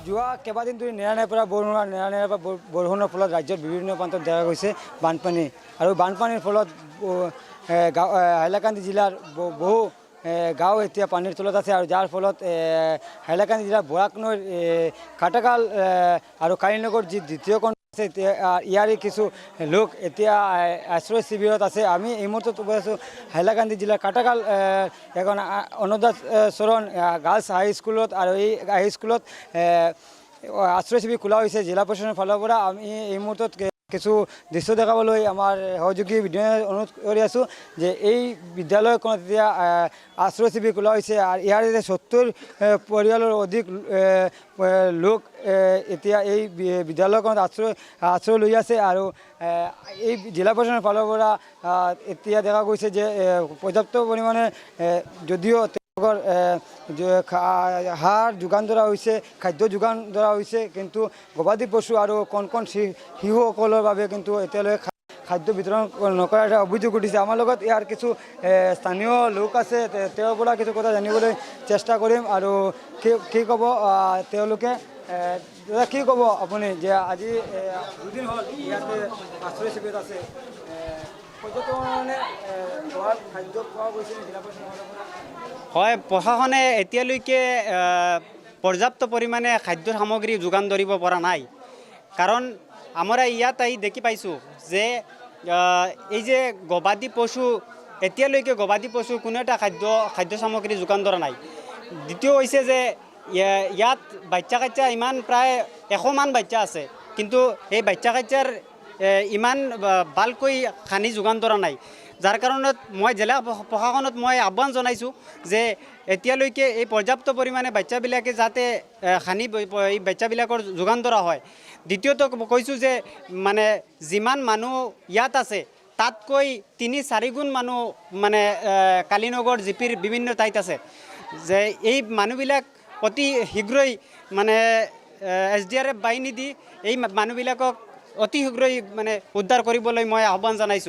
যোৱা কেইবাদিন ধৰি নেৰানেপেৰা বৰষুণৰ ফলত ৰাজ্যৰ বিভিন্ন প্ৰান্তত দেখা গৈছে বানপানী আৰু বানপানীৰ ফলত হাইলাকান্দি জিলাৰ বহু গাঁও এতিয়া পানীৰ তলত আছে আৰু যাৰ ফলত হাইলাকান্দি জিলাৰ বৰাক নৈৰ কাটাকাল আৰু কাৰিনগৰ যি দ্বিতীয় কণ আছে ইয়াৰে কিছু লোক এতিয়া আশ্ৰয় শিবিৰত আছে। আমি এই মুহূৰ্তত গৈ আছোঁ হাইলাকান্দি জিলাৰ কাটাকাল এখন অনুদাত চৰণ গাৰ্লছ হাইস্কুলত আৰু এই হাইস্কুলত আশ্ৰয় শিবিৰ খোলা হৈছে জিলা প্ৰশাসনৰ ফালৰ পৰা। আমি এই মুহূৰ্তত কিছু দৃশ্য দেখাবলৈ আমাৰ সহযোগী বিদ্যালয় অনুৰোধ কৰি আছোঁ যে এই বিদ্যালয়খনত এতিয়া আশ্ৰয় শিবিৰ খোলা হৈছে আৰু ইয়াৰ 70 পৰিয়ালৰ অধিক লোক এতিয়া এই বিদ্যালয়খনত আশ্ৰয় লৈ আছে আৰু এই জিলা প্ৰশাসনৰ ফালৰ পৰা এতিয়া দেখা গৈছে যে পৰ্যাপ্ত পৰিমাণে যদিও সাৰ যোগান ধৰা হৈছে, খাদ্য যোগান ধৰা হৈছে, কিন্তু গবাদি পশু আৰু কণ কণ শিশুসকলৰ বাবে কিন্তু এতিয়ালৈকে খাদ্য বিতৰণ নকৰাৰ এটা অভিযোগ উঠিছে। আমাৰ লগত ইয়াৰ কিছু স্থানীয় লোক আছে, তেওঁৰ পৰা কিছু কথা জানিবলৈ চেষ্টা কৰিম আৰু কি ক'ব তেওঁলোকে। দাদা কি ক'ব আপুনি যে আজি দুদিন হ'ল ইয়াতে আশ্ৰয় শিবিৰত আছে, খাদ্য পোৱা গৈছে জিলা প্ৰশাসনৰ ফালৰ পৰা? হয়, প্ৰশাসনে এতিয়ালৈকে পৰ্যাপ্ত পৰিমাণে খাদ্য সামগ্ৰী যোগান ধৰিব পৰা নাই। কাৰণ আমাৰ ইয়াত আহি দেখি পাইছোঁ যে এই যে গবাদি পশু এতিয়ালৈকে গবাদি পশু কোনো এটা খাদ্য সামগ্ৰী যোগান ধৰা নাই। দ্বিতীয় হৈছে যে ইয়াত বাচ্চা কাচ্চা ইমান প্ৰায় 100 মান বাচ্চা আছে, কিন্তু এই বাচ্চা কাচ্চাৰ ইমান ভালকৈ খানি যোগান ধৰা নাই। যাৰ কাৰণত মই জিলা প্ৰশাসনত মই আহ্বান জনাইছোঁ যে এতিয়ালৈকে এই পৰ্যাপ্ত পৰিমাণে বাচ্চাবিলাকে যাতে খানি এই বাচ্চাবিলাকৰ যোগান ধৰা হয়। দ্বিতীয়তে কৈছোঁ যে মানে যিমান মানুহ ইয়াত আছে তাতকৈ 3-4 গুণ মানুহ মানে কালিনগৰ জিপিৰ বিভিন্ন ঠাইত আছে, যে এই মানুহবিলাক অতি শীঘ্ৰেই মানে SDRF বাহিনী দি এই মানুহবিলাকক অতি শীঘ্ৰেই মানে উদ্ধাৰ কৰিবলৈ মই আহ্বান জনাইছোঁ।